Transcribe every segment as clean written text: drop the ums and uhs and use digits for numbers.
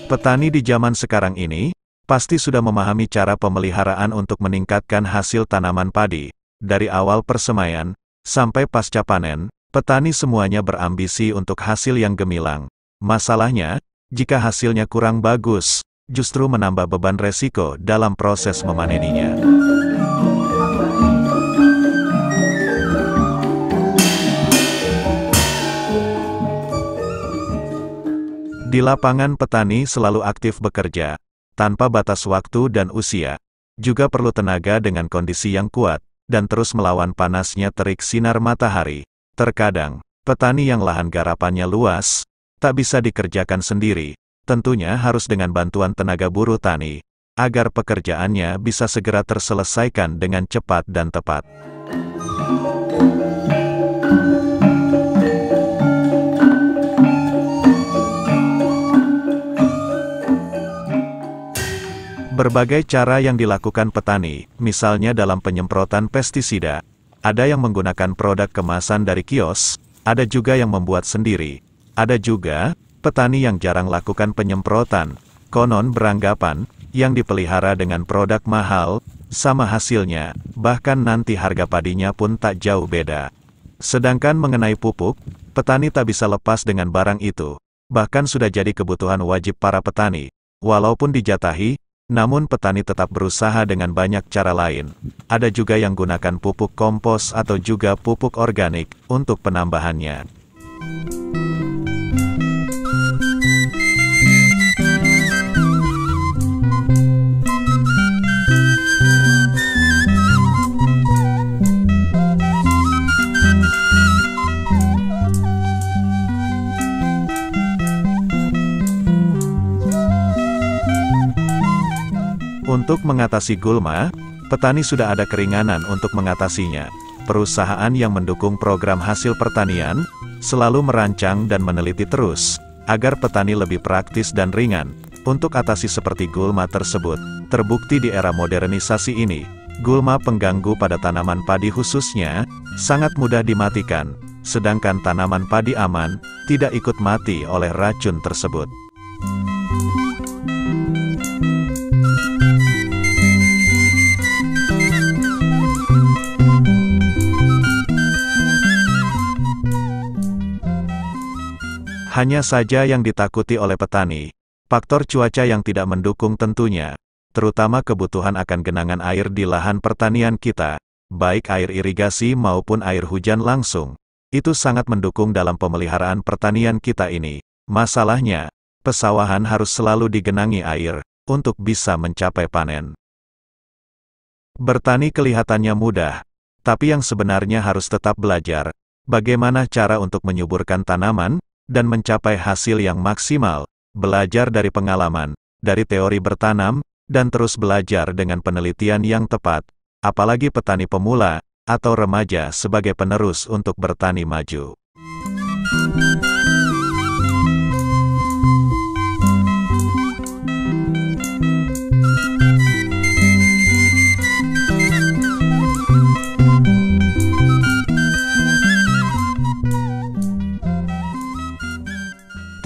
Petani di zaman sekarang ini, pasti sudah memahami cara pemeliharaan untuk meningkatkan hasil tanaman padi. Dari awal persemaian, sampai pasca panen, petani semuanya berambisi untuk hasil yang gemilang. Masalahnya, jika hasilnya kurang bagus, justru menambah beban resiko dalam proses memaneninya. Di lapangan petani selalu aktif bekerja, tanpa batas waktu dan usia. Juga perlu tenaga dengan kondisi yang kuat, dan terus melawan panasnya terik sinar matahari. Terkadang, petani yang lahan garapannya luas, tak bisa dikerjakan sendiri, tentunya harus dengan bantuan tenaga buruh tani, agar pekerjaannya bisa segera terselesaikan dengan cepat dan tepat. Berbagai cara yang dilakukan petani, misalnya dalam penyemprotan pestisida. Ada yang menggunakan produk kemasan dari kios, ada juga yang membuat sendiri. Ada juga petani yang jarang lakukan penyemprotan, konon beranggapan, yang dipelihara dengan produk mahal, sama hasilnya, bahkan nanti harga padinya pun tak jauh beda. Sedangkan mengenai pupuk, petani tak bisa lepas dengan barang itu, bahkan sudah jadi kebutuhan wajib para petani. Walaupun dijatahi, namun petani tetap berusaha dengan banyak cara lain. Ada juga yang gunakan pupuk kompos atau juga pupuk organik untuk penambahannya. Untuk mengatasi gulma, petani sudah ada keringanan untuk mengatasinya. Perusahaan yang mendukung program hasil pertanian, selalu merancang dan meneliti terus, agar petani lebih praktis dan ringan, untuk atasi seperti gulma tersebut. Terbukti di era modernisasi ini, gulma pengganggu pada tanaman padi khususnya, sangat mudah dimatikan, sedangkan tanaman padi aman, tidak ikut mati oleh racun tersebut. Hanya saja yang ditakuti oleh petani, faktor cuaca yang tidak mendukung tentunya, terutama kebutuhan akan genangan air di lahan pertanian kita, baik air irigasi maupun air hujan langsung, itu sangat mendukung dalam pemeliharaan pertanian kita ini. Masalahnya, pesawahan harus selalu digenangi air, untuk bisa mencapai panen. Bertani kelihatannya mudah, tapi yang sebenarnya harus tetap belajar, bagaimana cara untuk menyuburkan tanaman, dan mencapai hasil yang maksimal, belajar dari pengalaman, dari teori bertanam, dan terus belajar dengan penelitian yang tepat, apalagi petani pemula, atau remaja sebagai penerus untuk bertani maju.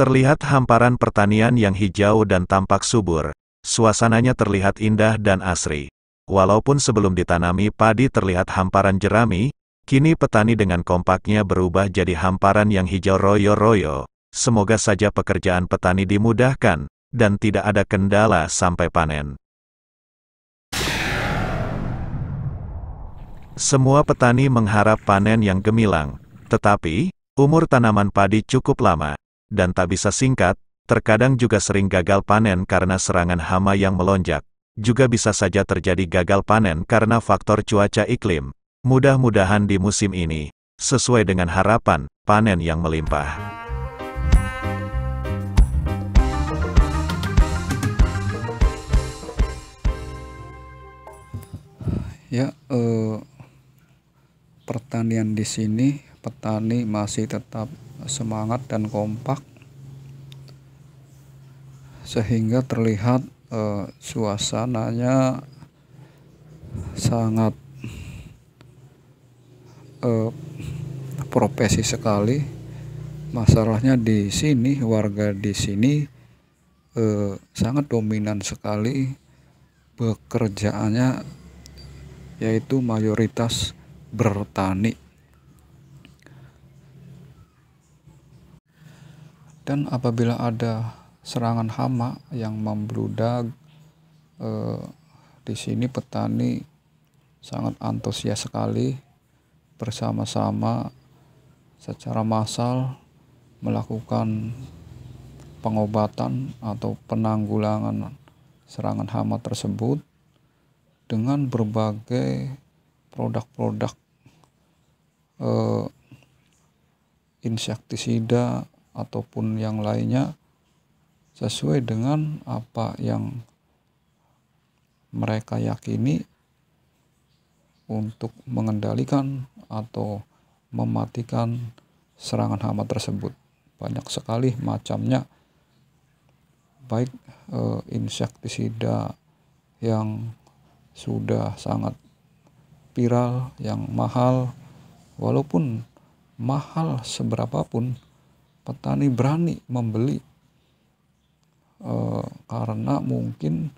Terlihat hamparan pertanian yang hijau dan tampak subur. Suasananya terlihat indah dan asri. Walaupun sebelum ditanami padi terlihat hamparan jerami, kini petani dengan kompaknya berubah jadi hamparan yang hijau royo-royo. Semoga saja pekerjaan petani dimudahkan, dan tidak ada kendala sampai panen. Semua petani mengharap panen yang gemilang, tetapi, umur tanaman padi cukup lama, dan tak bisa singkat, terkadang juga sering gagal panen karena serangan hama yang melonjak. Juga bisa saja terjadi gagal panen karena faktor cuaca iklim. Mudah-mudahan di musim ini, sesuai dengan harapan, panen yang melimpah. Ya, pertanian di sini, petani masih tetap semangat dan kompak, sehingga terlihat suasananya sangat profesi sekali. Masalahnya di sini, warga di sini sangat dominan sekali pekerjaannya, yaitu mayoritas bertani. Dan apabila ada serangan hama yang membludak, di sini petani sangat antusias sekali bersama-sama secara massal melakukan pengobatan atau penanggulangan serangan hama tersebut dengan berbagai produk-produk insektisida ataupun yang lainnya, sesuai dengan apa yang mereka yakini untuk mengendalikan atau mematikan serangan hama tersebut. Banyak sekali macamnya, baik insektisida yang sudah sangat viral, yang mahal. Walaupun mahal seberapapun, petani berani membeli karena mungkin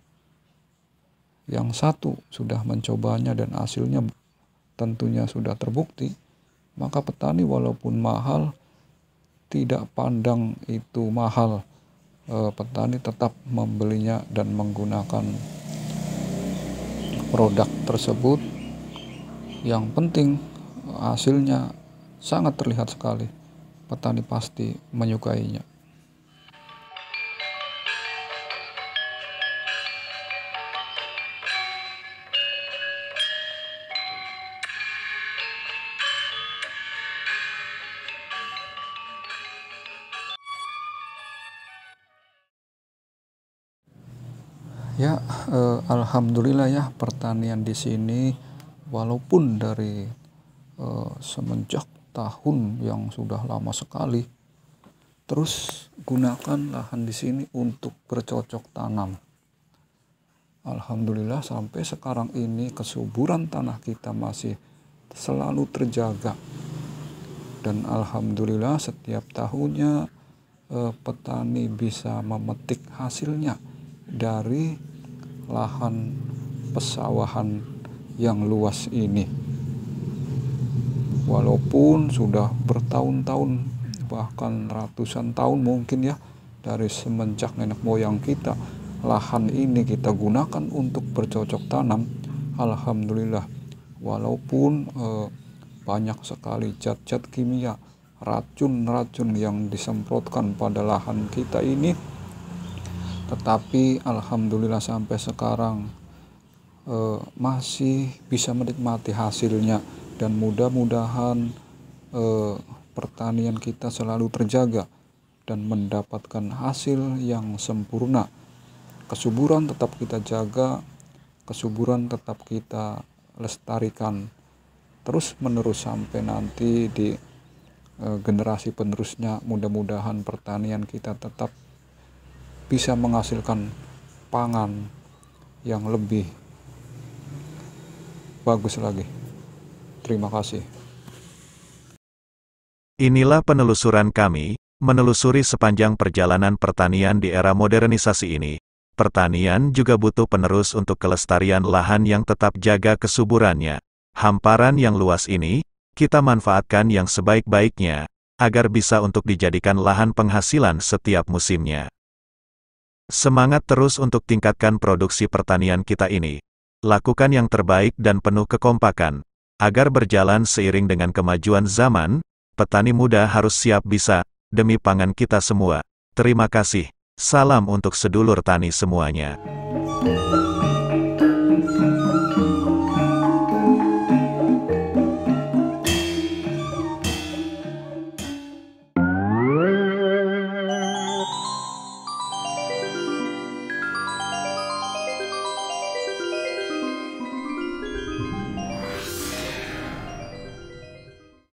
yang satu sudah mencobanya dan hasilnya tentunya sudah terbukti, maka petani walaupun mahal tidak pandang itu mahal, petani tetap membelinya dan menggunakan produk tersebut. Yang penting hasilnya sangat terlihat sekali, petani pasti menyukainya. Ya, alhamdulillah ya, pertanian di sini walaupun dari semenjak tahun yang sudah lama sekali, terus gunakan lahan di sini untuk bercocok tanam. Alhamdulillah sampai sekarang ini kesuburan tanah kita masih selalu terjaga. Dan alhamdulillah setiap tahunnya petani bisa memetik hasilnya dari lahan pesawahan yang luas ini. Walaupun sudah bertahun-tahun, bahkan ratusan tahun mungkin ya, dari semenjak nenek moyang kita, lahan ini kita gunakan untuk bercocok tanam. Alhamdulillah, walaupun banyak sekali zat-zat kimia, racun-racun yang disemprotkan pada lahan kita ini, tetapi alhamdulillah sampai sekarang masih bisa menikmati hasilnya. Dan mudah-mudahan pertanian kita selalu terjaga dan mendapatkan hasil yang sempurna. Kesuburan tetap kita jaga, kesuburan tetap kita lestarikan terus menerus sampai nanti di generasi penerusnya. Mudah-mudahan pertanian kita tetap bisa menghasilkan pangan yang lebih bagus lagi. Terima kasih. Inilah penelusuran kami, menelusuri sepanjang perjalanan pertanian di era modernisasi ini. Pertanian juga butuh penerus untuk kelestarian lahan yang tetap jaga kesuburannya. Hamparan yang luas ini, kita manfaatkan yang sebaik-baiknya, agar bisa untuk dijadikan lahan penghasilan setiap musimnya. Semangat terus untuk tingkatkan produksi pertanian kita ini. Lakukan yang terbaik dan penuh kekompakan. Agar berjalan seiring dengan kemajuan zaman, petani muda harus siap bisa, demi pangan kita semua. Terima kasih. Salam untuk sedulur tani semuanya.